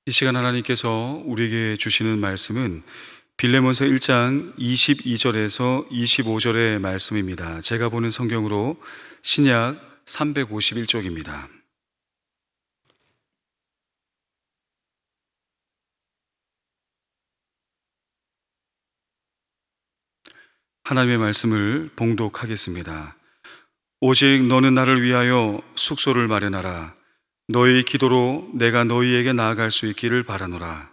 이 시간 하나님께서 우리에게 주시는 말씀은 빌레몬서 1장 22절에서 25절의 말씀입니다. 제가 보는 성경으로 신약 351쪽입니다. 하나님의 말씀을 봉독하겠습니다. 오직 너는 나를 위하여 숙소를 마련하라. 너희 기도로 내가 너희에게 나아갈 수 있기를 바라노라.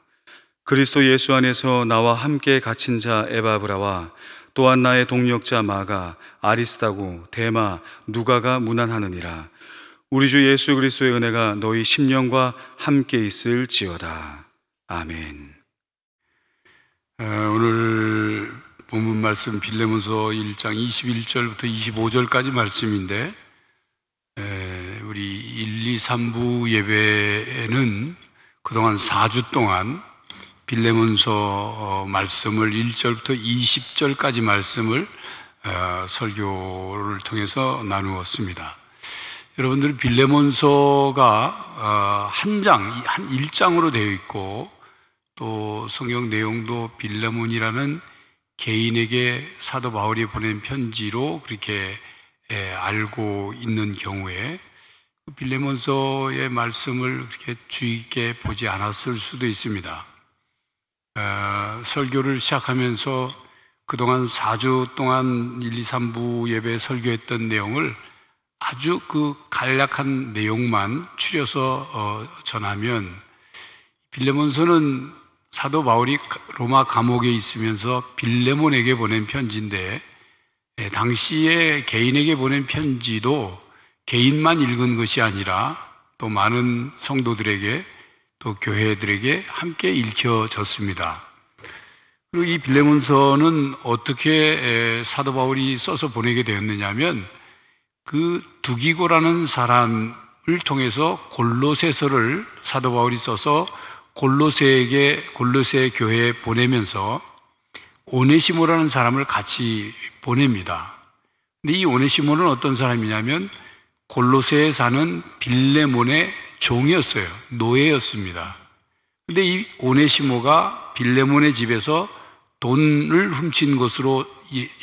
그리스도 예수 안에서 나와 함께 갇힌 자 에바브라와 또한 나의 동력자 마가, 아리스다고, 데마, 누가가 문안하느니라. 우리 주 예수 그리스도의 은혜가 너희 심령과 함께 있을지어다. 아멘. 오늘 본문 말씀 빌레몬서 1장 21절부터 25절까지 말씀인데, 우리 1, 2, 3부 예배에는 그동안 4주 동안 빌레몬서 말씀을 1절부터 20절까지 말씀을 설교를 통해서 나누었습니다. 여러분들 빌레몬서가 한 1장으로 되어 있고, 또 성경 내용도 빌레몬이라는 개인에게 사도 바울이 보낸 편지로 그렇게 알고 있는 경우에 빌레몬서의 말씀을 그렇게 주의 깊게 보지 않았을 수도 있습니다. 설교를 시작하면서 그동안 4주 동안 1, 2, 3부 예배에 설교했던 내용을 아주 그 간략한 내용만 추려서 전하면, 빌레몬서는 사도 바울이 로마 감옥에 있으면서 빌레몬에게 보낸 편지인데, 당시에 개인에게 보낸 편지도 개인만 읽은 것이 아니라 또 많은 성도들에게, 또 교회들에게 함께 읽혀졌습니다. 그리고 이 빌레몬서는 어떻게 사도 바울이 써서 보내게 되었느냐 하면, 그 두기고라는 사람을 통해서 골로새서를 사도 바울이 써서 골로새 교회에 보내면서 오네시모라는 사람을 같이 보냅니다. 근데 이 오네시모는 어떤 사람이냐면 골로새에 사는 빌레몬의 종이었어요. 노예였습니다. 근데 이 오네시모가 빌레몬의 집에서 돈을 훔친 것으로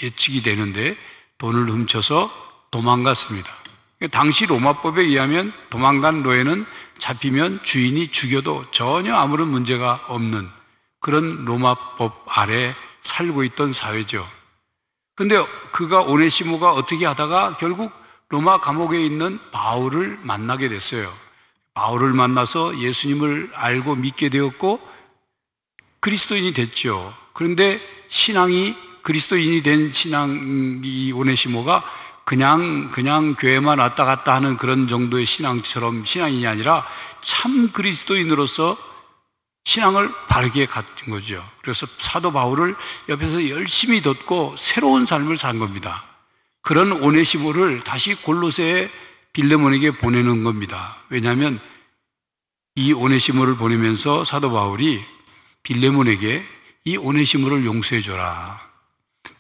예측이 되는데, 돈을 훔쳐서 도망갔습니다. 당시 로마법에 의하면 도망간 노예는 잡히면 주인이 죽여도 전혀 아무런 문제가 없는 그런 로마법 아래 살고 있던 사회죠. 그런데 그가 오네시모가 어떻게 하다가 결국 로마 감옥에 있는 바울을 만나게 됐어요. 바울을 만나서 예수님을 알고 믿게 되었고 그리스도인이 됐죠. 그런데 신앙이, 그리스도인이 된 신앙이 오네시모가 그냥 교회만 왔다 갔다 하는 그런 정도의 신앙이 아니라 참 그리스도인으로서 신앙을 바르게 갖춘 거죠. 그래서 사도 바울을 옆에서 열심히 돕고 새로운 삶을 산 겁니다. 그런 오네시모를 다시 골로새 빌레몬에게 보내는 겁니다. 왜냐하면 이 오네시모를 보내면서 사도 바울이 빌레몬에게 이 오네시모를 용서해 줘라.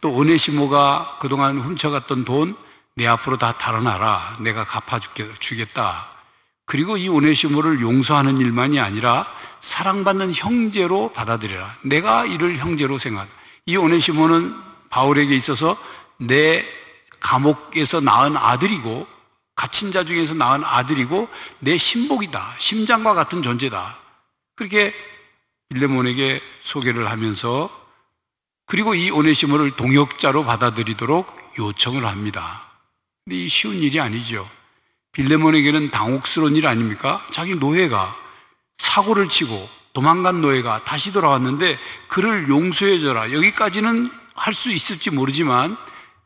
또 오네시모가 그동안 훔쳐갔던 돈 내 앞으로 다 달아놔라. 내가 갚아주겠다. 그리고 이 오네시모를 용서하는 일만이 아니라 사랑받는 형제로 받아들여라. 내가 이를 형제로 생각. 이 오네시모는 바울에게 있어서 내 감옥에서 낳은 아들이고, 갇힌 자 중에서 낳은 아들이고, 내 신복이다. 심장과 같은 존재다. 그렇게 빌레몬에게 소개를 하면서, 그리고 이 오네시모를 동역자로 받아들이도록 요청을 합니다. 근데 이 쉬운 일이 아니죠. 빌레몬에게는 당혹스러운 일 아닙니까? 자기 노예가 사고를 치고 도망간 노예가 다시 돌아왔는데 그를 용서해줘라. 여기까지는 할 수 있을지 모르지만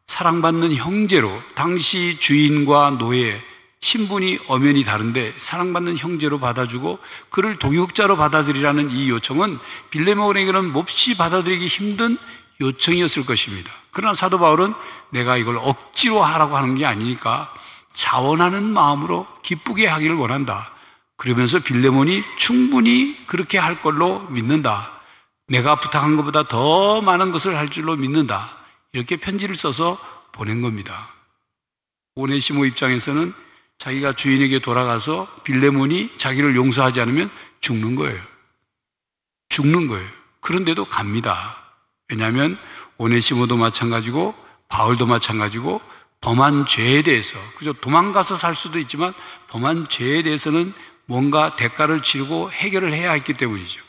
사랑받는 형제로, 당시 주인과 노예 신분이 엄연히 다른데 사랑받는 형제로 받아주고 그를 동역자로 받아들이라는 이 요청은 빌레몬에게는 몹시 받아들이기 힘든 요청이었을 것입니다. 그러나 사도 바울은 내가 이걸 억지로 하라고 하는 게 아니니까 자원하는 마음으로 기쁘게 하기를 원한다. 그러면서 빌레몬이 충분히 그렇게 할 걸로 믿는다. 내가 부탁한 것보다 더 많은 것을 할 줄로 믿는다. 이렇게 편지를 써서 보낸 겁니다. 오네시모 입장에서는 자기가 주인에게 돌아가서 빌레몬이 자기를 용서하지 않으면 죽는 거예요. 죽는 거예요. 그런데도 갑니다. 왜냐하면 오네시모도 마찬가지고 바울도 마찬가지고 범한 죄에 대해서, 그저 도망가서 살 수도 있지만 범한 죄에 대해서는 뭔가 대가를 치르고 해결을 해야 했기 때문이죠.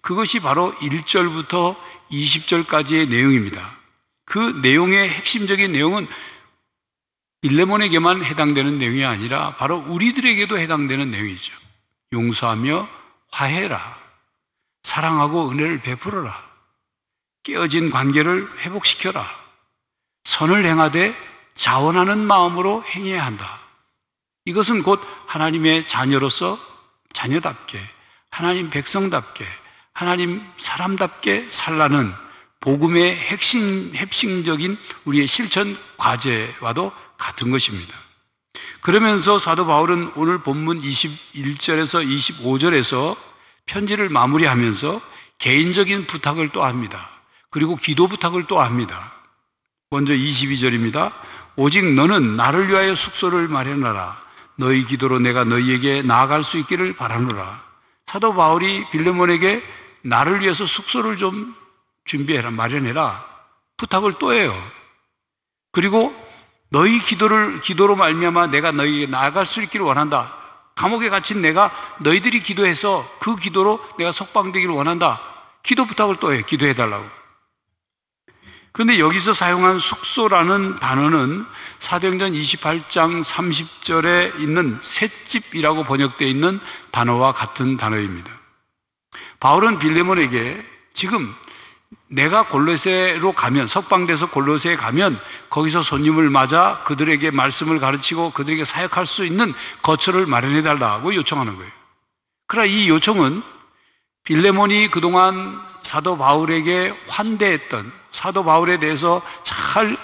그것이 바로 1절부터 20절까지의 내용입니다. 그 내용의 핵심적인 내용은 빌레몬에게만 해당되는 내용이 아니라 바로 우리들에게도 해당되는 내용이죠. 용서하며 화해라. 사랑하고 은혜를 베풀어라. 깨어진 관계를 회복시켜라. 선을 행하되 자원하는 마음으로 행해야 한다. 이것은 곧 하나님의 자녀로서 자녀답게, 하나님 백성답게, 하나님 사람답게 살라는 복음의 핵심적인 우리의 실천 과제와도 같은 것입니다. 그러면서 사도 바울은 오늘 본문 21절에서 25절에서 편지를 마무리하면서 개인적인 부탁을 또 합니다. 그리고 기도 부탁을 또 합니다. 먼저 22절입니다. 오직 너는 나를 위하여 숙소를 마련하라. 너희 기도로 내가 너희에게 나아갈 수 있기를 바라노라. 사도 바울이 빌레몬에게 나를 위해서 숙소를 좀 준비해라, 마련해라 부탁을 또 해요. 그리고 너희 기도로 말미암아 내가 너희에게 나아갈 수 있기를 원한다. 감옥에 갇힌 내가 너희들이 기도해서 그 기도로 내가 석방되기를 원한다. 기도 부탁을 또 해요. 기도해달라고. 그런데 여기서 사용한 숙소라는 단어는 사도행전 28장 30절에 있는 셋집이라고 번역되어 있는 단어와 같은 단어입니다. 바울은 빌레몬에게 지금 내가 골로새로 가면, 석방돼서 골로새에 가면 거기서 손님을 맞아 그들에게 말씀을 가르치고 그들에게 사역할 수 있는 거처를 마련해 달라고 요청하는 거예요. 그러나 이 요청은 빌레몬이 그동안 사도 바울에게 환대했던, 사도 바울에 대해서 잘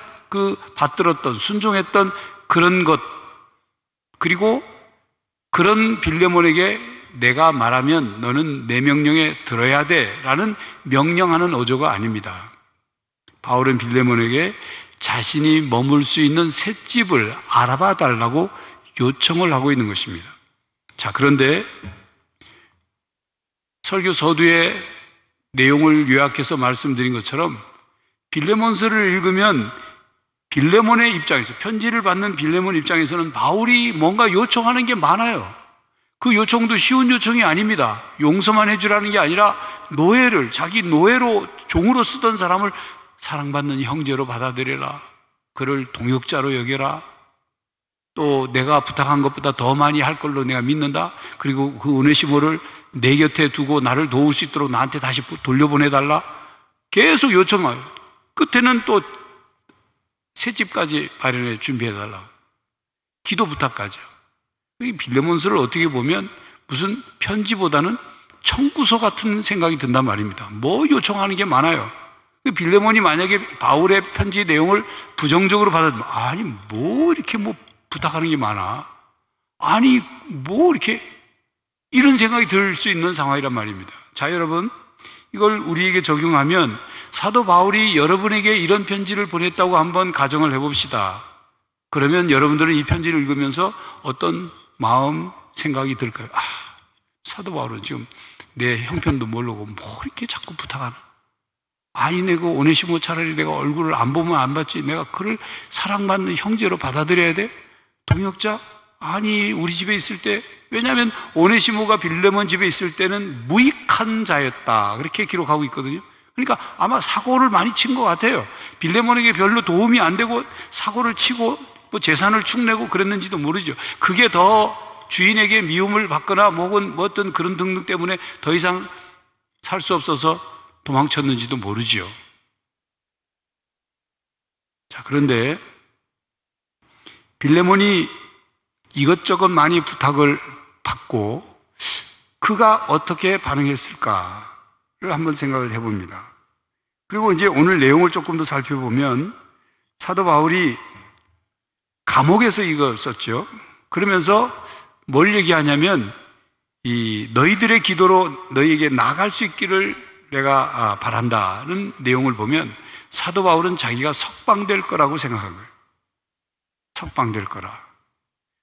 받들었던, 순종했던 그런 것, 그리고 그런 빌레몬에게 내가 말하면 너는 내 명령에 들어야 돼 라는 명령하는 어조가 아닙니다. 바울은 빌레몬에게 자신이 머물 수 있는 셋집을 알아봐 달라고 요청을 하고 있는 것입니다. 자, 그런데 설교 서두의 내용을 요약해서 말씀드린 것처럼 빌레몬서를 읽으면 빌레몬의 입장에서, 편지를 받는 빌레몬 입장에서는 바울이 뭔가 요청하는 게 많아요. 그 요청도 쉬운 요청이 아닙니다. 용서만 해주라는 게 아니라 노예를, 자기 노예로 종으로 쓰던 사람을 사랑받는 형제로 받아들여라. 그를 동역자로 여겨라. 또 내가 부탁한 것보다 더 많이 할 걸로 내가 믿는다. 그리고 그 오네시모를 내 곁에 두고 나를 도울 수 있도록 나한테 다시 돌려보내달라. 계속 요청해요. 끝에는 또 셋집까지 마련해 준비해달라고. 기도 부탁까지. 이 빌레몬서를 어떻게 보면 무슨 편지보다는 청구서 같은 생각이 든단 말입니다. 뭐 요청하는 게 많아요. 빌레몬이 만약에 바울의 편지 내용을 부정적으로 받아들면, 아니 뭐 이렇게 뭐 부탁하는 게 많아, 아니 뭐 이렇게, 이런 생각이 들 수 있는 상황이란 말입니다. 자, 여러분, 이걸 우리에게 적용하면 사도 바울이 여러분에게 이런 편지를 보냈다고 한번 가정을 해봅시다. 그러면 여러분들은 이 편지를 읽으면서 어떤 마음, 생각이 들까요? 아, 사도 바울은 지금 내 형편도 모르고 뭐 이렇게 자꾸 부탁하나? 아니, 내가 오네시모 차라리 내가 얼굴을 안 보면 안 받지, 내가 그를 사랑받는 형제로 받아들여야 돼? 동역자? 아니, 우리 집에 있을 때, 왜냐하면 오네시모가 빌레몬 집에 있을 때는 무익한 자였다, 그렇게 기록하고 있거든요. 그러니까 아마 사고를 많이 친 것 같아요. 빌레몬에게 별로 도움이 안 되고 사고를 치고 뭐 재산을 축내고 그랬는지도 모르죠. 그게 더 주인에게 미움을 받거나 혹은 뭐 어떤 그런 등등 때문에 더 이상 살 수 없어서 도망쳤는지도 모르죠. 자, 그런데 빌레몬이 이것저것 많이 부탁을 받고 그가 어떻게 반응했을까를 한번 생각을 해봅니다. 그리고 이제 오늘 내용을 조금 더 살펴보면 사도 바울이 감옥에서 이거 썼죠. 그러면서 뭘 얘기하냐면, 이 너희들의 기도로 너희에게 나아갈 수 있기를 내가 바란다는 내용을 보면 사도 바울은 자기가 석방될 거라고 생각한 거예요. 석방될 거라.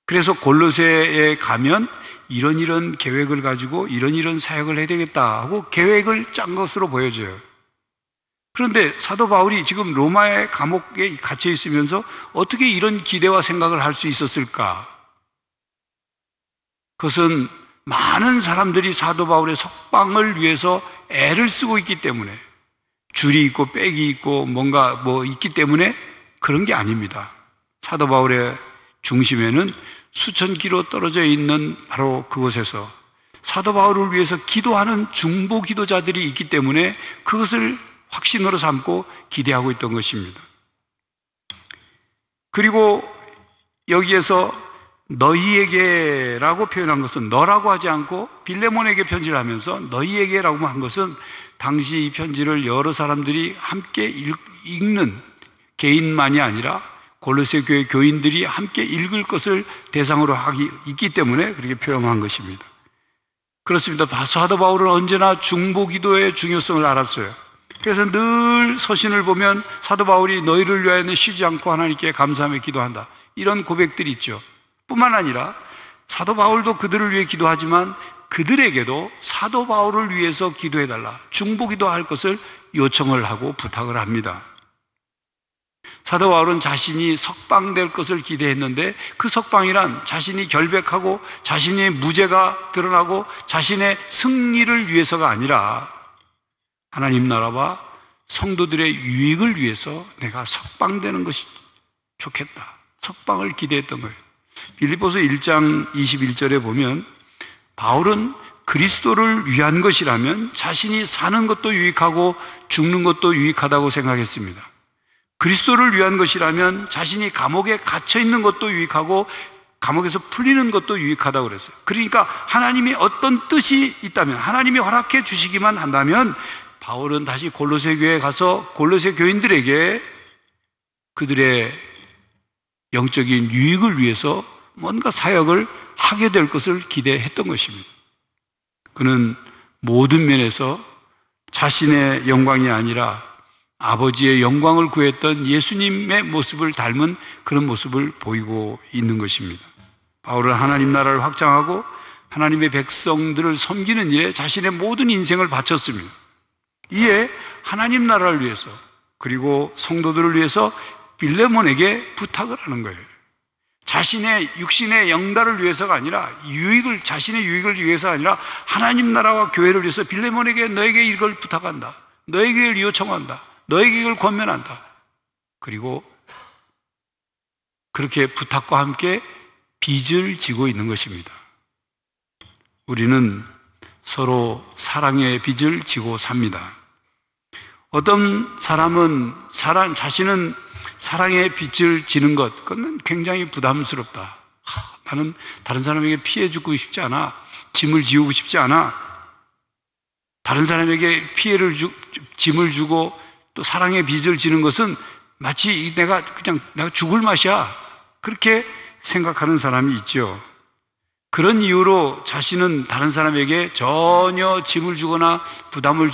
그래서 골로새에 가면 이런 계획을 가지고 이런 사역을 해야 되겠다 하고 계획을 짠 것으로 보여져요. 그런데 사도 바울이 지금 로마의 감옥에 갇혀 있으면서 어떻게 이런 기대와 생각을 할 수 있었을까? 그것은 많은 사람들이 사도 바울의 석방을 위해서 애를 쓰고 있기 때문에, 줄이 있고 빽이 있고 뭔가 있기 때문에 그런 게 아닙니다. 사도 바울의 중심에는 수천 킬로 떨어져 있는 바로 그곳에서 사도 바울을 위해서 기도하는 중보 기도자들이 있기 때문에 그것을 확신으로 삼고 기대하고 있던 것입니다. 그리고 여기에서 너희에게라고 표현한 것은 너라고 하지 않고 빌레몬에게 편지를 하면서 너희에게라고 한 것은 당시 이 편지를 여러 사람들이 함께 읽는 개인만이 아니라 골로새 교회 교인들이 함께 읽을 것을 대상으로 있기 때문에 그렇게 표현한 것입니다. 그렇습니다. 사도 바울은 언제나 중보 기도의 중요성을 알았어요. 그래서 늘 서신을 보면 사도 바울이 너희를 위하여는 쉬지 않고 하나님께 감사하며 기도한다, 이런 고백들이 있죠. 뿐만 아니라 사도 바울도 그들을 위해 기도하지만 그들에게도 사도 바울을 위해서 기도해달라, 중보 기도할 것을 요청을 하고 부탁을 합니다. 사도 바울은 자신이 석방될 것을 기대했는데 그 석방이란 자신이 결백하고 자신의 무죄가 드러나고 자신의 승리를 위해서가 아니라 하나님 나라와 성도들의 유익을 위해서 내가 석방되는 것이 좋겠다, 석방을 기대했던 거예요. 빌립보서 1장 21절에 보면 바울은 그리스도를 위한 것이라면 자신이 사는 것도 유익하고 죽는 것도 유익하다고 생각했습니다. 그리스도를 위한 것이라면 자신이 감옥에 갇혀 있는 것도 유익하고 감옥에서 풀리는 것도 유익하다고 그랬어요. 그러니까 하나님이 어떤 뜻이 있다면, 하나님이 허락해 주시기만 한다면 바울은 다시 골로새 교회에 가서 골로새 교인들에게 그들의 영적인 유익을 위해서 뭔가 사역을 하게 될 것을 기대했던 것입니다. 그는 모든 면에서 자신의 영광이 아니라 아버지의 영광을 구했던 예수님의 모습을 닮은 그런 모습을 보이고 있는 것입니다. 바울은 하나님 나라를 확장하고 하나님의 백성들을 섬기는 일에 자신의 모든 인생을 바쳤습니다. 이에 하나님 나라를 위해서 그리고 성도들을 위해서 빌레몬에게 부탁을 하는 거예요. 자신의 육신의 영달을 위해서가 아니라 자신의 유익을 위해서 아니라 하나님 나라와 교회를 위해서 빌레몬에게 너에게 이걸 부탁한다, 너에게 이걸 요청한다, 너에게 이걸 권면한다. 그리고 그렇게 부탁과 함께 빚을 지고 있는 것입니다. 우리는 서로 사랑의 빚을 지고 삽니다. 어떤 사람은 자신은 사랑의 빚을 지는 것, 그건 굉장히 부담스럽다. 나는 다른 사람에게 피해 주고 싶지 않아, 짐을 지우고 싶지 않아, 다른 사람에게 짐을 주고 또 사랑의 빚을 지는 것은 마치 내가 죽을 맛이야, 그렇게 생각하는 사람이 있죠. 그런 이유로 자신은 다른 사람에게 전혀 짐을 주거나 부담을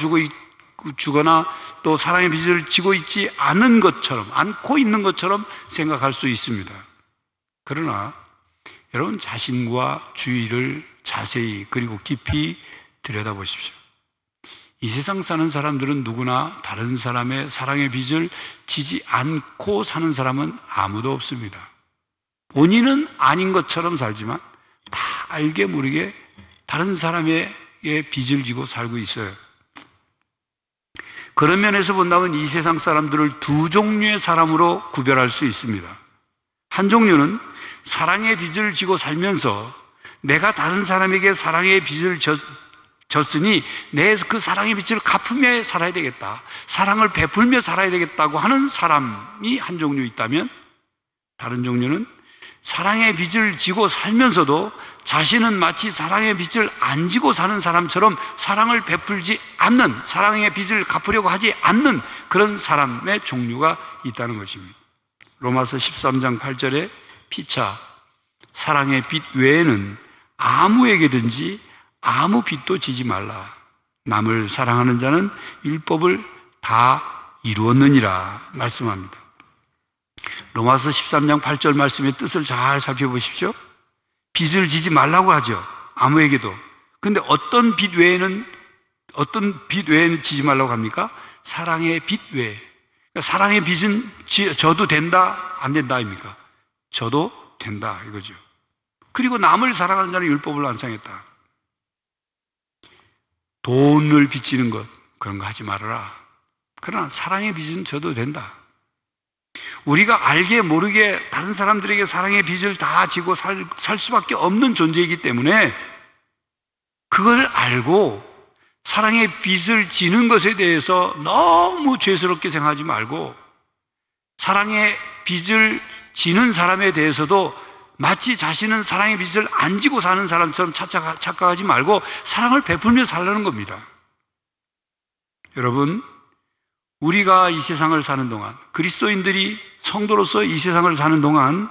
주거나 또 사랑의 빚을 지고 있지 않고 있는 것처럼 생각할 수 있습니다. 그러나 여러분, 자신과 주위를 자세히 그리고 깊이 들여다보십시오. 이 세상 사는 사람들은 누구나 다른 사람의 사랑의 빚을 지지 않고 사는 사람은 아무도 없습니다. 본인은 아닌 것처럼 살지만 다 알게 모르게 다른 사람에게 빚을 지고 살고 있어요. 그런 면에서 본다면 이 세상 사람들을 두 종류의 사람으로 구별할 수 있습니다. 한 종류는 사랑의 빚을 지고 살면서 내가 다른 사람에게 사랑의 빚을 졌으니 내 그 사랑의 빚을 갚으며 살아야 되겠다, 사랑을 베풀며 살아야 되겠다고 하는 사람이 한 종류 있다면, 다른 종류는 사랑의 빚을 지고 살면서도 자신은 마치 사랑의 빚을 안 지고 사는 사람처럼 사랑을 베풀지 않는, 사랑의 빚을 갚으려고 하지 않는 그런 사람의 종류가 있다는 것입니다. 로마서 13장 8절에 피차 사랑의 빚 외에는 아무에게든지 아무 빚도 지지 말라. 남을 사랑하는 자는 율법을 다 이루었느니라 말씀합니다. 로마서 13장 8절 말씀의 뜻을 잘 살펴보십시오. 빚을 지지 말라고 하죠. 아무에게도. 근데 어떤 빛 외에는 지지 말라고 합니까? 사랑의 빛 외에. 그러니까 사랑의 빛은 져도 된다, 안 된다 입니까? 져도 된다 이거죠. 그리고 남을 사랑하는 자는 율법을 안 상했다. 돈을 빚지는 것, 그런 거 하지 말아라. 그러나 사랑의 빚은 져도 된다. 우리가 알게 모르게 다른 사람들에게 사랑의 빚을 다 지고 살 수밖에 없는 존재이기 때문에 그걸 알고 사랑의 빚을 지는 것에 대해서 너무 죄스럽게 생각하지 말고 사랑의 빚을 지는 사람에 대해서도 마치 자신은 사랑의 빚을 안 지고 사는 사람처럼 착각하지 말고 사랑을 베풀며 살라는 겁니다. 여러분, 우리가 이 세상을 사는 동안, 그리스도인들이 성도로서 이 세상을 사는 동안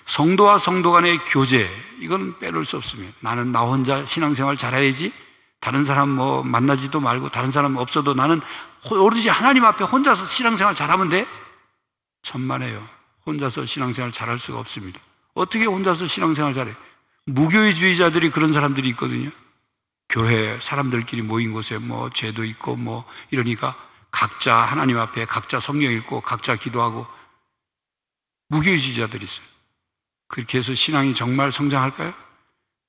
성도와 성도 간의 교제, 이건 빼놓을 수 없습니다. 나는 나 혼자 신앙생활 잘해야지, 다른 사람 만나지도 말고 다른 사람 없어도 나는 오로지 하나님 앞에 혼자서 신앙생활 잘하면 돼? 천만에요. 혼자서 신앙생활 잘할 수가 없습니다. 어떻게 혼자서 신앙생활 잘해? 무교회주의자들이 그런 사람들이 있거든요. 교회 사람들끼리 모인 곳에 죄도 있고 이러니까 각자 하나님 앞에 각자 성경 읽고 각자 기도하고 무교회주의자들이 있어요. 그렇게 해서 신앙이 정말 성장할까요?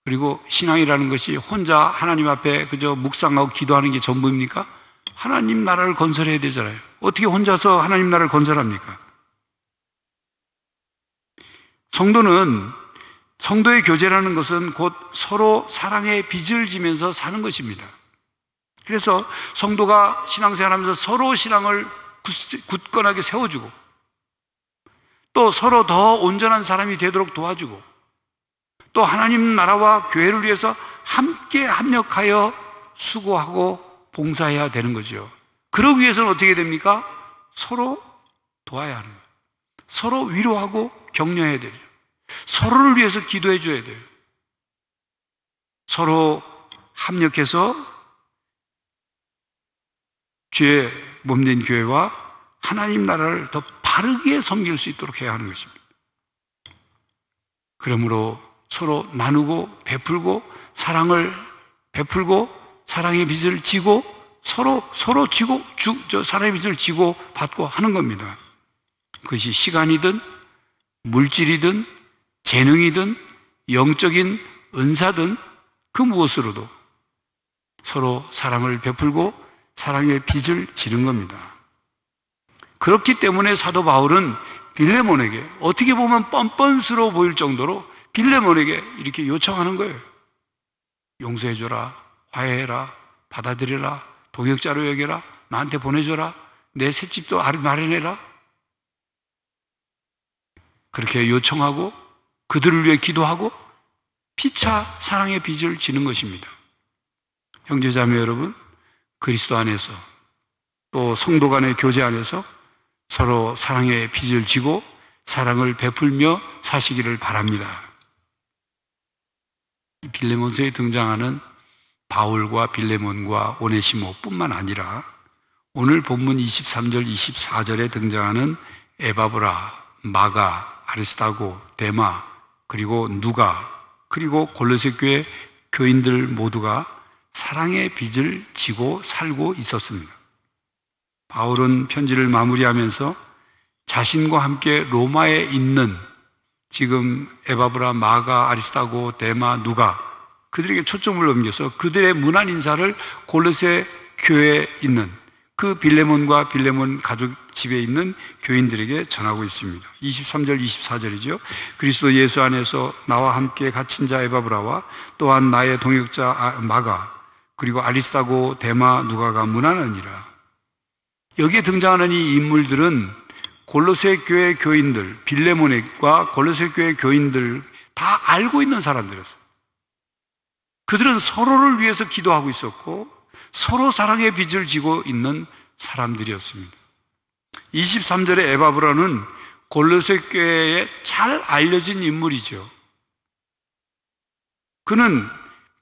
그리고 신앙이라는 것이 혼자 하나님 앞에 그저 묵상하고 기도하는 게 전부입니까? 하나님 나라를 건설해야 되잖아요. 어떻게 혼자서 하나님 나라를 건설합니까? 성도의 교제라는 것은 곧 서로 사랑의 빚을 지면서 사는 것입니다. 그래서 성도가 신앙생활하면서 서로 신앙을 굳건하게 세워주고 또 서로 더 온전한 사람이 되도록 도와주고 또 하나님 나라와 교회를 위해서 함께 협력하여 수고하고 봉사해야 되는 거죠. 그러기 위해서는 어떻게 됩니까? 서로 도와야 하는 거예요. 서로 위로하고 격려해야 돼요. 서로를 위해서 기도해 줘야 돼요. 서로 협력해서 주의 몸된 교회와 하나님 나라를 더 바르게 섬길 수 있도록 해야 하는 것입니다. 그러므로 서로 나누고 베풀고 사랑을 베풀고 사랑의 빚을 지고 서로 지고 사랑의 빚을 지고 받고 하는 겁니다. 그것이 시간이든 물질이든 재능이든 영적인 은사든 그 무엇으로도 서로 사랑을 베풀고 사랑의 빚을 지는 겁니다. 그렇기 때문에 사도 바울은 빌레몬에게 어떻게 보면 뻔뻔스러워 보일 정도로 빌레몬에게 이렇게 요청하는 거예요. 용서해줘라, 화해해라, 받아들여라, 동역자로 여겨라, 나한테 보내줘라, 내 셋집도 마련해라. 그렇게 요청하고 그들을 위해 기도하고 피차 사랑의 빚을 지는 것입니다. 형제자매 여러분, 그리스도 안에서 또 성도 간의 교제 안에서 서로 사랑의 빚을 지고 사랑을 베풀며 사시기를 바랍니다. 빌레몬서에 등장하는 바울과 빌레몬과 오네시모 뿐만 아니라 오늘 본문 23절, 24절에 등장하는 에바브라, 마가, 아리스타고, 데마, 그리고 누가, 그리고 골로새 교회 교인들 모두가 사랑의 빚을 지고 살고 있었습니다. 바울은 편지를 마무리하면서 자신과 함께 로마에 있는 지금 에바브라, 마가, 아리스타고, 데마, 누가 그들에게 초점을 넘겨서 그들의 문안 인사를 골로새 교회에 있는 그 빌레몬과 빌레몬 가족 집에 있는 교인들에게 전하고 있습니다. 23절, 24절이죠. 그리스도 예수 안에서 나와 함께 갇힌 자 에바브라와 또한 나의 동역자 마가 그리고 아리스타고, 데마, 누가가 문안하니라. 여기에 등장하는 이 인물들은 골로새 교회 교인들, 빌레몬과 골로새 교회 교인들 다 알고 있는 사람들이었어요. 그들은 서로를 위해서 기도하고 있었고 서로 사랑의 빚을 지고 있는 사람들이었습니다. 23절의 에바브라는 골로새 교회에 잘 알려진 인물이죠. 그는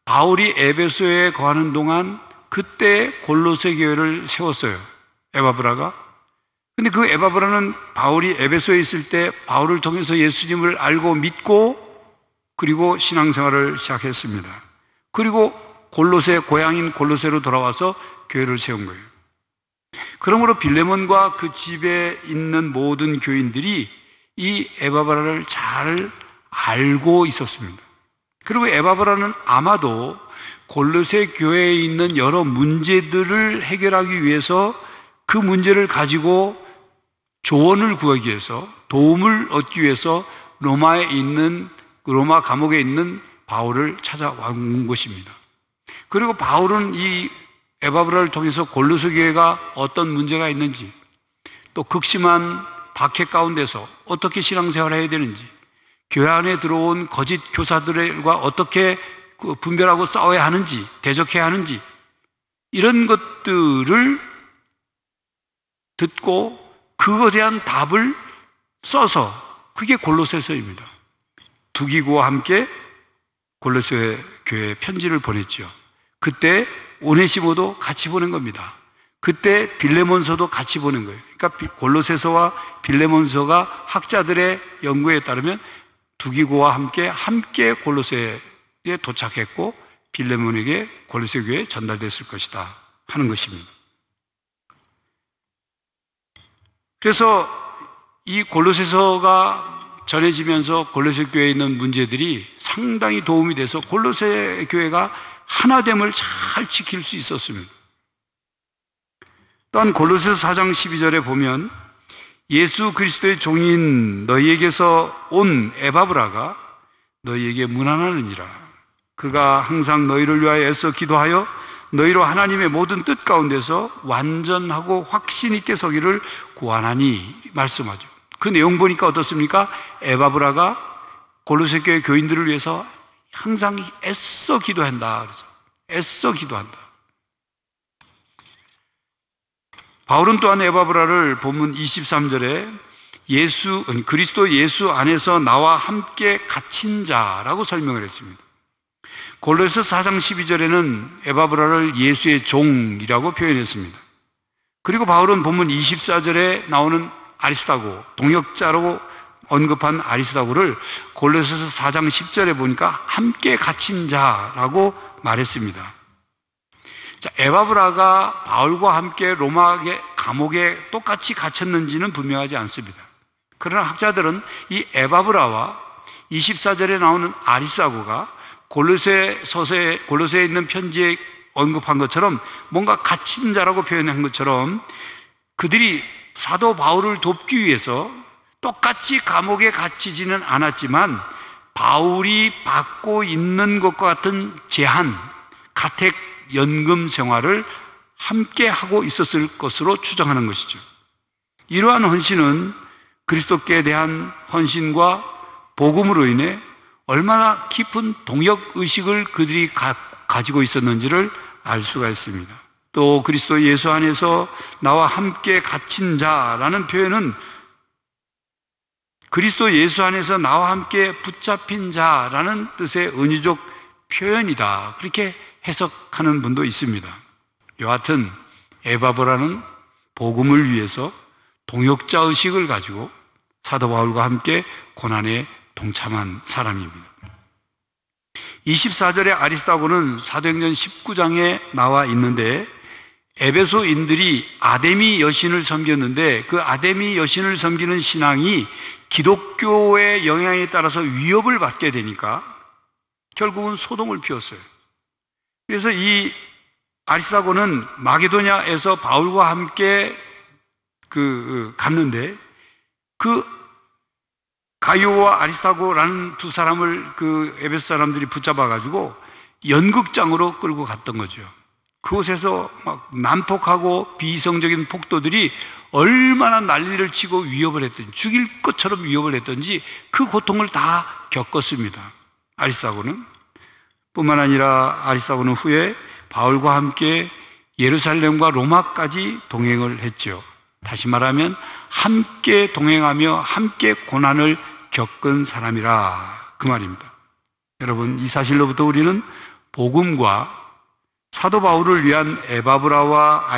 바울이 에베소에 거하는 동안 그때 골로새 교회를 세웠어요. 에바브라가. 근데 그 에바브라는 바울이 에베소에 있을 때 바울을 통해서 예수님을 알고 믿고 그리고 신앙생활을 시작했습니다. 그리고 골로새, 고향인 골로새로 돌아와서 교회를 세운 거예요. 그러므로 빌레몬과 그 집에 있는 모든 교인들이 이 에바브라를 잘 알고 있었습니다. 그리고 에바브라는 아마도 골로새 교회에 있는 여러 문제들을 해결하기 위해서 그 문제를 가지고 조언을 구하기 위해서, 도움을 얻기 위해서 로마 감옥에 있는 바울을 찾아온 것입니다. 그리고 바울은 이 에바브라를 통해서 골로새 교회가 어떤 문제가 있는지, 또 극심한 박해 가운데서 어떻게 신앙생활을 해야 되는지, 교회 안에 들어온 거짓 교사들과 어떻게 분별하고 싸워야 하는지, 대적해야 하는지, 이런 것들을 듣고 그것에 대한 답을 써서, 그게 골로새서입니다. 두기고와 함께 골로새 교회에 편지를 보냈죠. 그때 오네시모도 같이 보낸 겁니다. 그때 빌레몬서도 같이 보낸 거예요. 그러니까 골로새서와 빌레몬서가 학자들의 연구에 따르면 두기고와 함께 골로새에 도착했고 빌레몬에게 골로새 교회에 전달됐을 것이다 하는 것입니다. 그래서 이 골로새서가 전해지면서 골로새 교회에 있는 문제들이 상당히 도움이 돼서 골로새 교회가 하나됨을 잘 지킬 수 있었습니다. 또한 골로새서 4장 12절에 보면 예수 그리스도의 종인 너희에게서 온 에바브라가 너희에게 문안하느니라. 그가 항상 너희를 위하여 애써 기도하여 너희로 하나님의 모든 뜻 가운데서 완전하고 확신 있게 서기를 구하나니 말씀하죠. 그 내용 보니까 어떻습니까? 에바브라가 골로새 교회 교인들을 위해서 항상 애써 기도한다. 그래서 애써 기도한다. 바울은 또한 에바브라를 본문 23절에 그리스도 예수 안에서 나와 함께 갇힌 자라고 설명을 했습니다. 골로새서 4장 12절에는 에바브라를 예수의 종이라고 표현했습니다. 그리고 바울은 본문 24절에 나오는 아리스다고, 동역자라고 언급한 아리스다고를 골로새서 4장 10절에 보니까 함께 갇힌 자라고 말했습니다. 자, 에바브라가 바울과 함께 로마 감옥에 똑같이 갇혔는지는 분명하지 않습니다. 그러나 학자들은 이 에바브라와 24절에 나오는 아리스다고가 골로새에 있는 편지에 언급한 것처럼 뭔가 갇힌 자라고 표현한 것처럼 그들이 사도 바울을 돕기 위해서 똑같이 감옥에 갇히지는 않았지만 바울이 받고 있는 것과 같은 제한, 가택 연금 생활을 함께 하고 있었을 것으로 추정하는 것이죠. 이러한 헌신은 그리스도께 대한 헌신과 복음으로 인해 얼마나 깊은 동역의식을 그들이 가지고 있었는지를 알 수가 있습니다. 또 그리스도 예수 안에서 나와 함께 갇힌 자라는 표현은 그리스도 예수 안에서 나와 함께 붙잡힌 자라는 뜻의 은유적 표현이다. 그렇게 해석하는 분도 있습니다. 여하튼 에바브라는 복음을 위해서 동역자 의식을 가지고 사도 바울과 함께 고난에 동참한 사람입니다. 24절의 아리스다고는 사도행전 19장에 나와 있는데 에베소인들이 아데미 여신을 섬겼는데 그 아데미 여신을 섬기는 신앙이 기독교의 영향에 따라서 위협을 받게 되니까 결국은 소동을 피웠어요. 그래서 이 아리스다고는 마게도냐에서 바울과 함께 갔는데 그 가이오와 아리스다고라는 두 사람을 그 에베소 사람들이 붙잡아가지고 연극장으로 끌고 갔던 거죠. 그곳에서 막 난폭하고 비이성적인 폭도들이 얼마나 난리를 치고 위협을 했든지 죽일 것처럼 위협을 했든지 그 고통을 다 겪었습니다. 아리스다고는 뿐만 아니라 아리스다고는 후에 바울과 함께 예루살렘과 로마까지 동행을 했죠. 다시 말하면 함께 동행하며 함께 고난을 겪은 사람이라 그 말입니다. 여러분, 이 사실로부터 우리는 복음과 사도 바울을 위한 에바브라와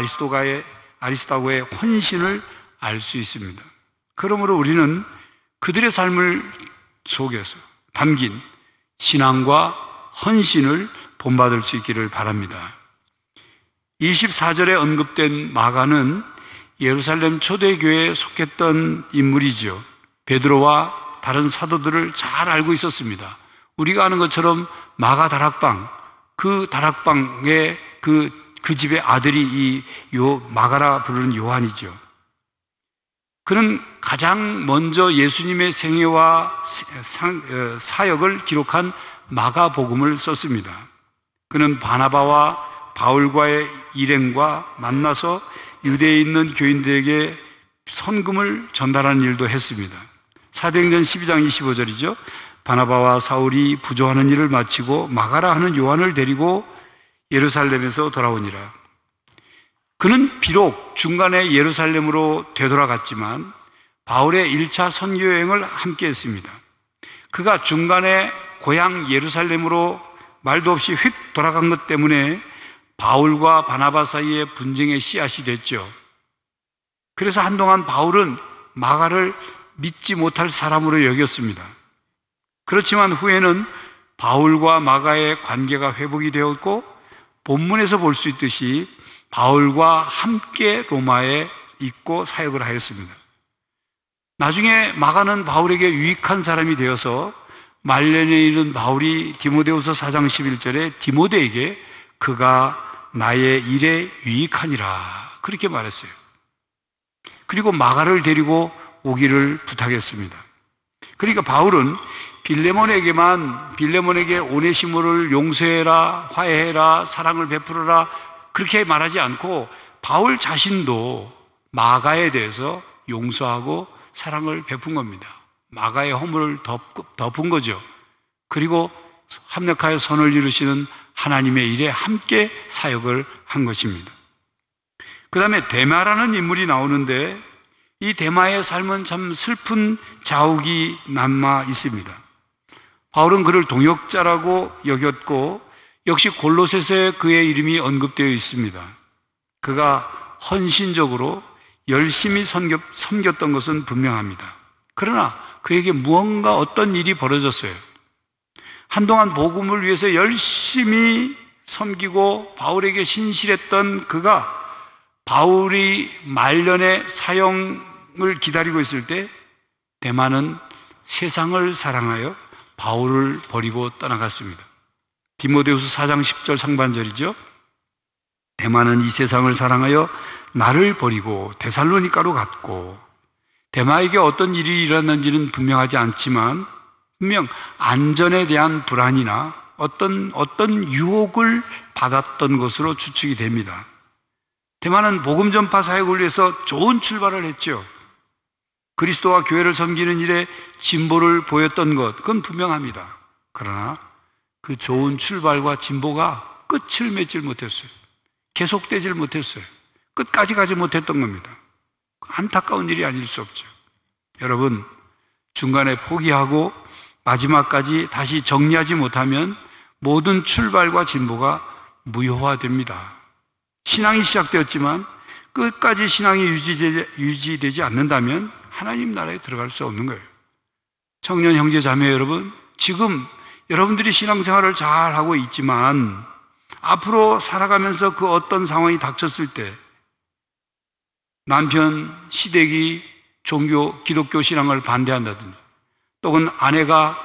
아리스다고의 헌신을 알 수 있습니다. 그러므로 우리는 그들의 삶을 속에서 담긴 신앙과 헌신을 본받을 수 있기를 바랍니다. 24절에 언급된 마가는 예루살렘 초대교회에 속했던 인물이죠. 베드로와 다른 사도들을 잘 알고 있었습니다. 우리가 아는 것처럼 마가 다락방, 그 다락방의 그 집의 아들이 마가라 부르는 요한이죠. 그는 가장 먼저 예수님의 생애와 사역을 기록한 마가복음을 썼습니다. 그는 바나바와 바울과의 일행과 만나서 유대에 있는 교인들에게 선금을 전달하는 일도 했습니다. 사도행전 12장 25절이죠. 바나바와 사울이 부조하는 일을 마치고 마가라 하는 요한을 데리고 예루살렘에서 돌아오니라. 그는 비록 중간에 예루살렘으로 되돌아갔지만 바울의 1차 선교 여행을 함께 했습니다. 그가 중간에 고향 예루살렘으로 말도 없이 휙 돌아간 것 때문에 바울과 바나바 사이에 분쟁의 씨앗이 됐죠. 그래서 한동안 바울은 마가를 믿지 못할 사람으로 여겼습니다. 그렇지만 후에는 바울과 마가의 관계가 회복이 되었고 본문에서 볼 수 있듯이 바울과 함께 로마에 있고 사역을 하였습니다. 나중에 마가는 바울에게 유익한 사람이 되어서 말년에 이른 바울이 디모데후서 4장 11절에 디모데에게 그가 나의 일에 유익하니라 그렇게 말했어요. 그리고 마가를 데리고 오기를 부탁했습니다. 그러니까 바울은 빌레몬에게 오네시모를 용서해라, 화해해라, 사랑을 베풀어라 그렇게 말하지 않고 바울 자신도 마가에 대해서 용서하고 사랑을 베푼 겁니다. 마가의 허물을 덮은 거죠. 그리고 합력하여 선을 이루시는 하나님의 일에 함께 사역을 한 것입니다. 그 다음에 데마라는 인물이 나오는데 이 데마의 삶은 참 슬픈 자욱이 남아 있습니다. 바울은 그를 동역자라고 여겼고 역시 골로새서에 그의 이름이 언급되어 있습니다. 그가 헌신적으로 열심히 섬겼던 것은 분명합니다. 그러나 그에게 무언가 어떤 일이 벌어졌어요. 한동안 복음을 위해서 열심히 섬기고 바울에게 신실했던 그가 바울이 말년의 사형을 기다리고 있을 때 데마는 세상을 사랑하여 바울을 버리고 떠나갔습니다. 디모데후서 4장 10절 상반절이죠. 데마는 이 세상을 사랑하여 나를 버리고 데살로니가로 갔고, 데마에게 어떤 일이 일어났는지는 분명하지 않지만 분명 안전에 대한 불안이나 어떤 유혹을 받았던 것으로 추측이 됩니다. 데마는 복음 전파 사역을 위해서 좋은 출발을 했죠. 그리스도와 교회를 섬기는 일에 진보를 보였던 것, 그건 분명합니다. 그러나 그 좋은 출발과 진보가 끝을 맺질 못했어요. 계속되질 못했어요. 끝까지 가지 못했던 겁니다. 안타까운 일이 아닐 수 없죠. 여러분, 중간에 포기하고 마지막까지 다시 정리하지 못하면 모든 출발과 진보가 무효화됩니다. 신앙이 시작되었지만 끝까지 신앙이 유지되지 않는다면 하나님 나라에 들어갈 수 없는 거예요. 청년 형제 자매 여러분, 지금 여러분들이 신앙생활을 잘 하고 있지만 앞으로 살아가면서 그 어떤 상황이 닥쳤을 때 남편, 시댁이 기독교 신앙을 반대한다든지, 또는 아내가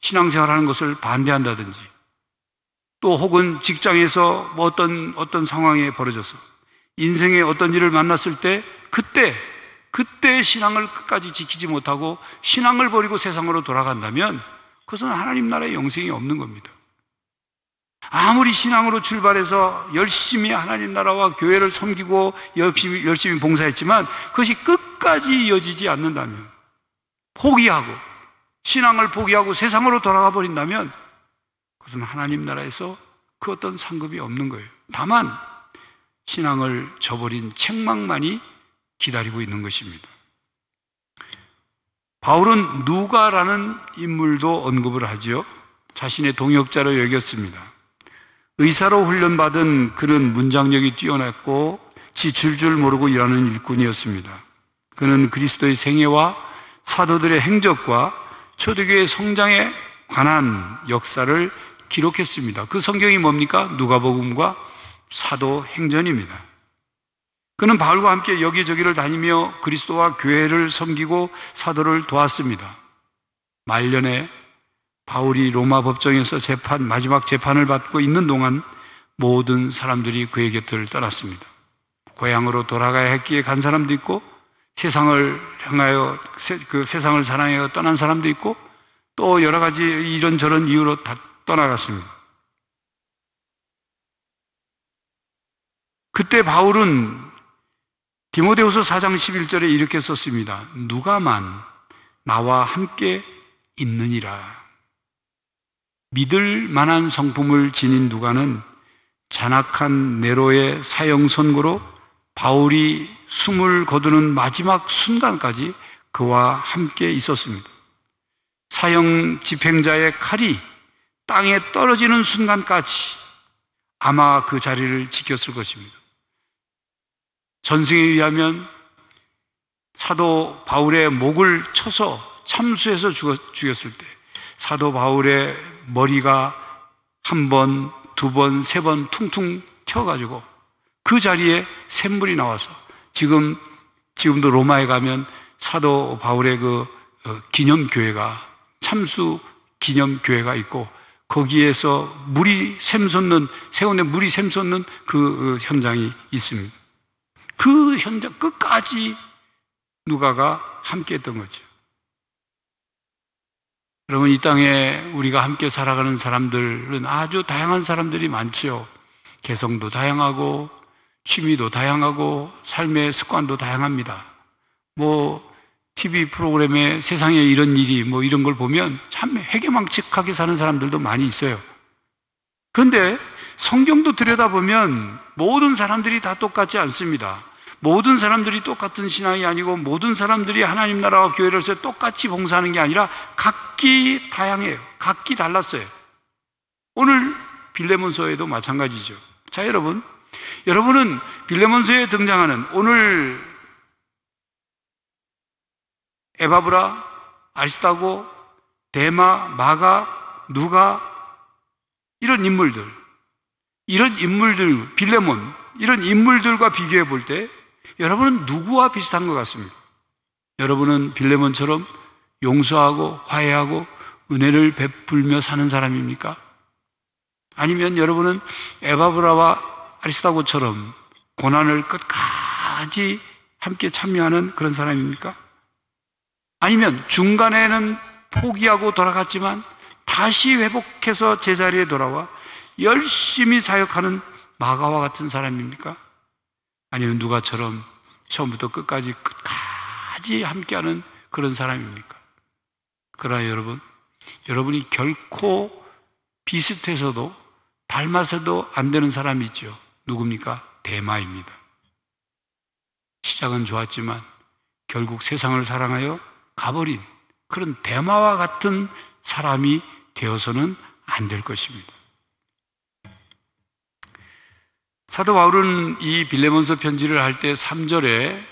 신앙생활하는 것을 반대한다든지, 또 혹은 직장에서 뭐 어떤 상황에 벌어져서 인생의 어떤 일을 만났을 때 그때 신앙을 끝까지 지키지 못하고 신앙을 버리고 세상으로 돌아간다면 그것은 하나님 나라의 영생이 없는 겁니다. 아무리 신앙으로 출발해서 열심히 하나님 나라와 교회를 섬기고 열심히 봉사했지만 그것이 끝까지 이어지지 않는다면, 신앙을 포기하고 세상으로 돌아가 버린다면 그것은 하나님 나라에서 그 어떤 상급이 없는 거예요. 다만 신앙을 저버린 책망만이 기다리고 있는 것입니다. 바울은 누가라는 인물도 언급을 하죠. 자신의 동역자로 여겼습니다. 의사로 훈련받은 그는 문장력이 뛰어났고 지 줄줄 모르고 일하는 일꾼이었습니다. 그는 그리스도의 생애와 사도들의 행적과 초대교회 성장에 관한 역사를 기록했습니다. 그 성경이 뭡니까? 누가복음과 사도행전입니다. 그는 바울과 함께 여기저기를 다니며 그리스도와 교회를 섬기고 사도를 도왔습니다. 말년에 바울이 로마 법정에서 마지막 재판을 받고 있는 동안 모든 사람들이 그의 곁을 떠났습니다. 고향으로 돌아가야 했기에 간 사람도 있고, 세상을 향하여 그 세상을 사랑하여 떠난 사람도 있고, 또 여러 가지 이런저런 이유로 다 떠나갔습니다. 그때 바울은 디모데후서 4장 11절에 이렇게 썼습니다. 누가만 나와 함께 있느니라. 믿을 만한 성품을 지닌 누가는 잔악한 네로의 사형 선고로 바울이 숨을 거두는 마지막 순간까지 그와 함께 있었습니다. 사형 집행자의 칼이 땅에 떨어지는 순간까지 아마 그 자리를 지켰을 것입니다. 전승에 의하면 사도 바울의 목을 쳐서 참수해서 죽였을 때 사도 바울의 머리가 한 번, 두 번, 세 번 퉁퉁 튀어가지고 그 자리에 샘물이 나와서 지금도 로마에 가면 사도 바울의 그 기념교회가, 참수 기념교회가 있고 거기에서 세운에 물이 샘솟는 그 현장이 있습니다. 그 현장 끝까지 누가가 함께 했던 거죠. 여러분, 이 땅에 우리가 함께 살아가는 사람들은 아주 다양한 사람들이 많죠. 개성도 다양하고 취미도 다양하고 삶의 습관도 다양합니다. TV 프로그램에 세상에 이런 일이 이런 걸 보면 참 해괴망측하게 사는 사람들도 많이 있어요. 그런데 성경도 들여다보면 모든 사람들이 다 똑같지 않습니다. 모든 사람들이 똑같은 신앙이 아니고 모든 사람들이 하나님 나라와 교회를 위해서 똑같이 봉사하는 게 아니라 각기 다양해요. 각기 달랐어요. 오늘 빌레몬서에도 마찬가지죠. 자, 여러분은 빌레몬서에 등장하는 오늘 에바브라, 아리스타고, 데마, 마가, 누가 이런 인물들, 빌레몬 이런 인물들과 비교해 볼 때 여러분은 누구와 비슷한 것 같습니다. 여러분은 빌레몬처럼 용서하고 화해하고 은혜를 베풀며 사는 사람입니까? 아니면 여러분은 에바브라와 아리스타고처럼 고난을 끝까지 함께 참여하는 그런 사람입니까? 아니면 중간에는 포기하고 돌아갔지만 다시 회복해서 제자리에 돌아와 열심히 사역하는 마가와 같은 사람입니까? 아니면 누가처럼 처음부터 끝까지 함께하는 그런 사람입니까? 그러나 여러분이 결코 비슷해서도 닮아서도 안 되는 사람이 있죠. 누굽니까? 데마입니다. 시작은 좋았지만 결국 세상을 사랑하여 가버린 그런 데마와 같은 사람이 되어서는 안 될 것입니다. 사도 바울은 이 빌레몬서 편지를 할 때 3절에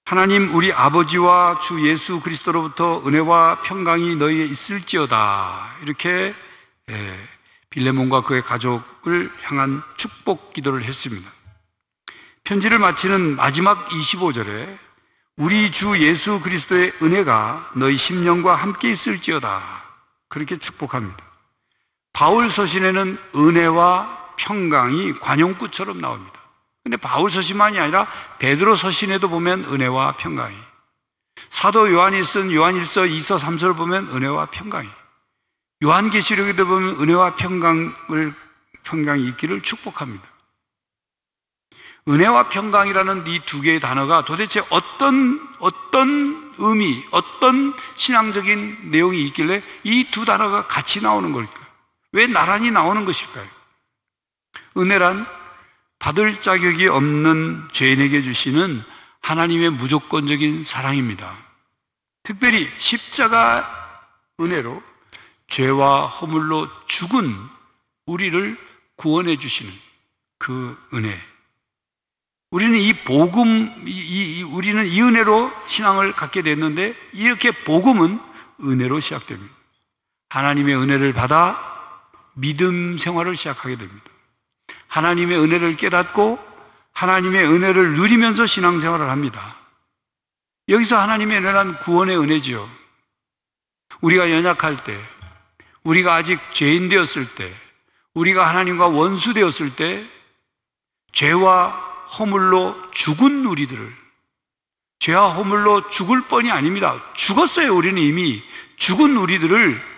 하나님 우리 아버지와 주 예수 그리스도로부터 은혜와 평강이 너희에게 있을지어다, 이렇게 빌레몬과 그의 가족을 향한 축복 기도를 했습니다. 편지를 마치는 마지막 25절에 우리 주 예수 그리스도의 은혜가 너희 심령과 함께 있을지어다, 그렇게 축복합니다. 바울 서신에는 은혜와 평강이 관용구처럼 나옵니다. 근데 바울 서신만이 아니라 베드로 서신에도 보면 은혜와 평강이, 사도 요한이 쓴 요한일서 2서 3서를 보면 은혜와 평강이, 요한계시록에도 보면 은혜와 평강이 있기를 축복합니다. 은혜와 평강이라는 이 두 개의 단어가 도대체 어떤 의미, 어떤 신앙적인 내용이 있길래 이 두 단어가 같이 나오는 걸까요? 왜 나란히 나오는 것일까요? 은혜란 받을 자격이 없는 죄인에게 주시는 하나님의 무조건적인 사랑입니다. 특별히 십자가 은혜로 죄와 허물로 죽은 우리를 구원해 주시는 그 은혜. 우리는 우리는 이 은혜로 신앙을 갖게 됐는데, 이렇게 복음은 은혜로 시작됩니다. 하나님의 은혜를 받아 믿음 생활을 시작하게 됩니다. 하나님의 은혜를 깨닫고 하나님의 은혜를 누리면서 신앙생활을 합니다. 여기서 하나님의 은혜란 구원의 은혜지요. 우리가 연약할 때, 우리가 아직 죄인 되었을 때, 우리가 하나님과 원수 되었을 때 죄와 허물로 죽은 우리들을, 죄와 허물로 죽을 뻔이 아닙니다. 죽었어요. 우리는 이미. 죽은 우리들을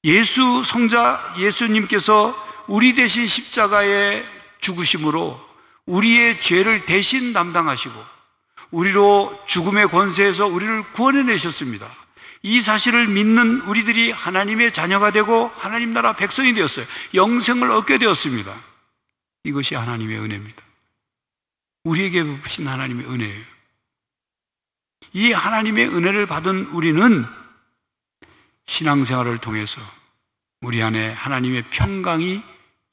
예수 성자 예수님께서 우리 대신 십자가에 죽으심으로 우리의 죄를 대신 담당하시고 우리로 죽음의 권세에서 우리를 구원해내셨습니다. 이 사실을 믿는 우리들이 하나님의 자녀가 되고 하나님 나라 백성이 되었어요. 영생을 얻게 되었습니다. 이것이 하나님의 은혜입니다. 우리에게 베푸신 하나님의 은혜예요. 이 하나님의 은혜를 받은 우리는 신앙생활을 통해서 우리 안에 하나님의 평강이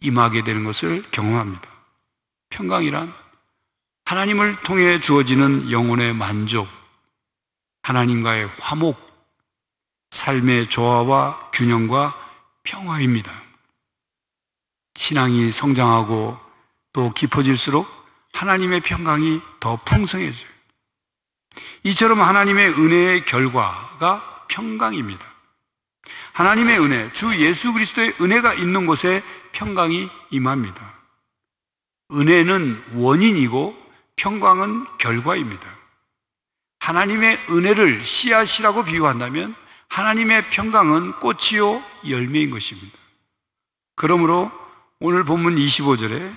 임하게 되는 것을 경험합니다. 평강이란 하나님을 통해 주어지는 영혼의 만족, 하나님과의 화목, 삶의 조화와 균형과 평화입니다. 신앙이 성장하고 또 깊어질수록 하나님의 평강이 더 풍성해져요. 이처럼 하나님의 은혜의 결과가 평강입니다. 하나님의 은혜, 주 예수 그리스도의 은혜가 있는 곳에 평강이 임합니다. 은혜는 원인이고 평강은 결과입니다. 하나님의 은혜를 씨앗이라고 비유한다면 하나님의 평강은 꽃이요 열매인 것입니다. 그러므로 오늘 본문 25절에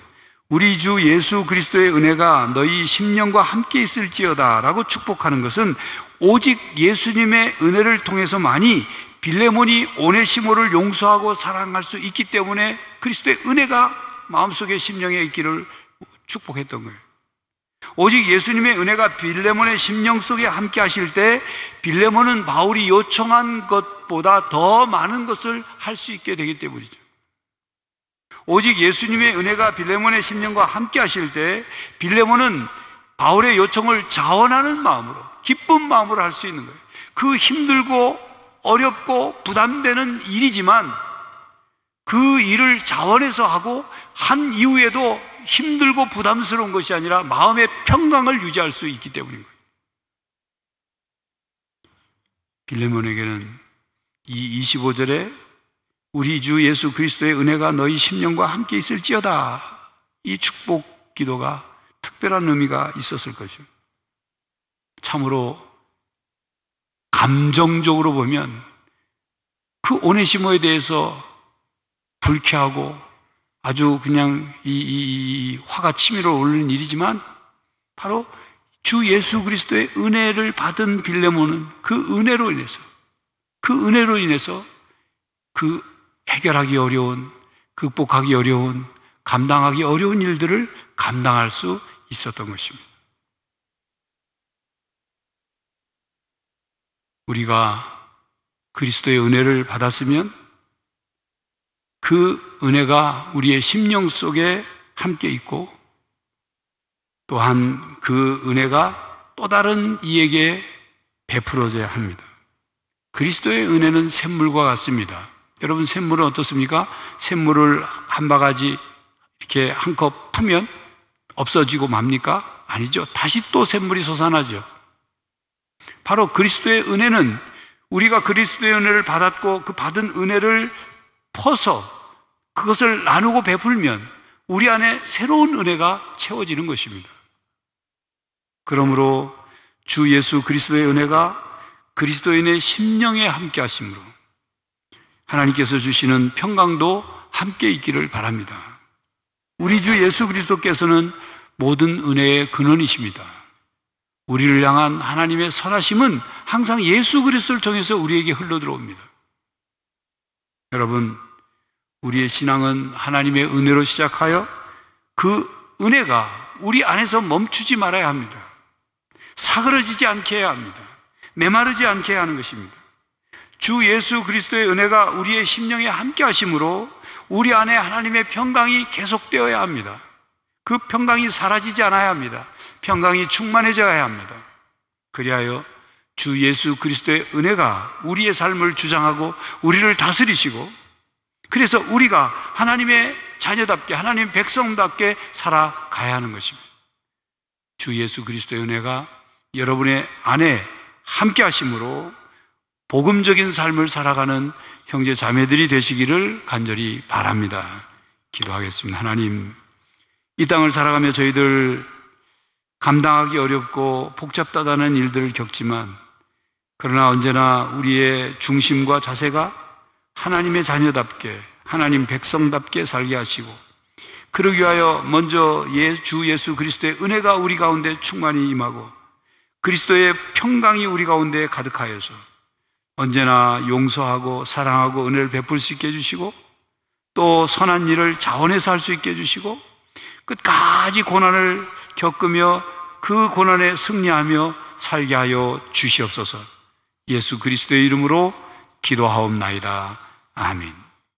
우리 주 예수 그리스도의 은혜가 너희 심령과 함께 있을지어다 라고 축복하는 것은 오직 예수님의 은혜를 통해서만이 빌레몬이 오네시모를 용서하고 사랑할 수 있기 때문에 그리스도의 은혜가 마음속에 심령에 있기를 축복했던 거예요. 오직 예수님의 은혜가 빌레몬의 심령 속에 함께 하실 때 빌레몬은 바울이 요청한 것보다 더 많은 것을 할 수 있게 되기 때문이죠. 오직 예수님의 은혜가 빌레몬의 심령과 함께 하실 때 빌레몬은 바울의 요청을 자원하는 마음으로, 기쁜 마음으로 할 수 있는 거예요. 그 힘들고 어렵고 부담되는 일이지만 그 일을 자원해서 하고 한 이후에도 힘들고 부담스러운 것이 아니라 마음의 평강을 유지할 수 있기 때문인 거예요. 빌레몬에게는 이 25절에 우리 주 예수 그리스도의 은혜가 너희 심령과 함께 있을지어다, 이 축복 기도가 특별한 의미가 있었을 것이죠. 참으로 감정적으로 보면 그 오네시모에 대해서 불쾌하고 아주 그냥 이 화가 치밀어 오르는 일이지만 바로 주 예수 그리스도의 은혜를 받은 빌레몬은 그 은혜로 인해서 그 해결하기 어려운, 극복하기 어려운, 감당하기 어려운 일들을 감당할 수 있었던 것입니다. 우리가 그리스도의 은혜를 받았으면 그 은혜가 우리의 심령 속에 함께 있고 또한 그 은혜가 또 다른 이에게 베풀어져야 합니다. 그리스도의 은혜는 샘물과 같습니다. 여러분, 샘물은 어떻습니까? 샘물을 한 바가지 이렇게 한 컵 푸면 없어지고 맙니까? 아니죠. 다시 또 샘물이 솟아나죠. 바로 그리스도의 은혜는 우리가 그리스도의 은혜를 받았고 그 받은 은혜를 퍼서 그것을 나누고 베풀면 우리 안에 새로운 은혜가 채워지는 것입니다. 그러므로 주 예수 그리스도의 은혜가 그리스도인의 심령에 함께 하심으로 하나님께서 주시는 평강도 함께 있기를 바랍니다. 우리 주 예수 그리스도께서는 모든 은혜의 근원이십니다. 우리를 향한 하나님의 선하심은 항상 예수 그리스도를 통해서 우리에게 흘러들어옵니다. 여러분, 우리의 신앙은 하나님의 은혜로 시작하여 그 은혜가 우리 안에서 멈추지 말아야 합니다. 사그러지지 않게 해야 합니다. 메마르지 않게 해야 하는 것입니다. 주 예수 그리스도의 은혜가 우리의 심령에 함께 하심으로 우리 안에 하나님의 평강이 계속되어야 합니다. 그 평강이 사라지지 않아야 합니다. 평강이 충만해져야 합니다. 그리하여 주 예수 그리스도의 은혜가 우리의 삶을 주장하고 우리를 다스리시고, 그래서 우리가 하나님의 자녀답게, 하나님 백성답게 살아가야 하는 것입니다. 주 예수 그리스도의 은혜가 여러분의 안에 함께 하심으로 복음적인 삶을 살아가는 형제 자매들이 되시기를 간절히 바랍니다. 기도하겠습니다. 하나님, 이 땅을 살아가며 저희들 감당하기 어렵고 복잡하다는 일들을 겪지만, 그러나 언제나 우리의 중심과 자세가 하나님의 자녀답게, 하나님 백성답게 살게 하시고, 그러기 위하여 먼저 주 예수 그리스도의 은혜가 우리 가운데 충만히 임하고 그리스도의 평강이 우리 가운데 가득하여서 언제나 용서하고 사랑하고 은혜를 베풀 수 있게 해주시고, 또 선한 일을 자원해서 할 수 있게 해주시고, 끝까지 고난을 겪으며 그 고난에 승리하며 살게 하여 주시옵소서. 예수 그리스도의 이름으로 기도하옵나이다. 아멘.